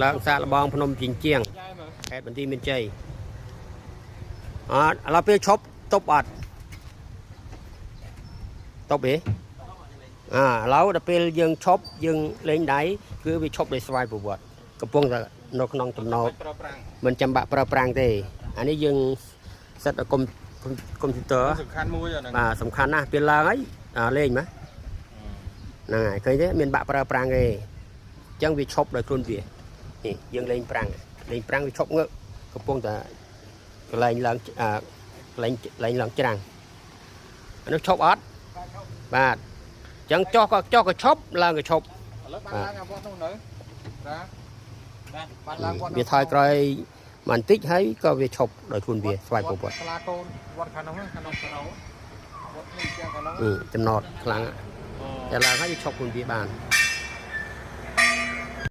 ឡើងសាកលបងភ្នំជាងជាងខេត្តបន្ទាយមានជ័យឥឡូវពេលឈប់តុបអត់តុបទេឥឡូវដល់ពេលយើងឈប់យើងលេងដៃគឺវាឈប់ដោយស្វ័យប្រវត្តិកំពុងតែនៅក្នុងចំណោទមិនចាំបាក់ប្រើប្រាំងទេអានេះយើងសិតឲ្យកុំព្យូទ័រសំខាន់មួយបាទសំខាន់ណាស់ពេលឡើងហើយលេងមកហ្នឹងហើយឃើញទេមានបាក់ប្រើប្រាំងទេអញ្ចឹងវាឈប់ដោយខ្លួនវានេះយើងលេងប្រាំងវាឈប់ងើកកំពុងតែកន្លែងឡើងកន្លែងឡើងច្រាំងអានោះឈប់អត់បាទអញ្ចឹងចុះក៏ឈប់ឡើងក៏ឈប់ឥឡូវបានឡើងវត្តនោះនៅបាទឡើងវត្តវាថយក្រោយបន្តិចហើយក៏វាឈប់ដោយខ្លួនវាស្វ័យប្រវត្តិសាលាកូនវត្តខាងនោះវត្តនេះជាងខាងនោះចំណតខ្លាំងតែឡើងហើយវាឈប់ខ្លួនវាបាន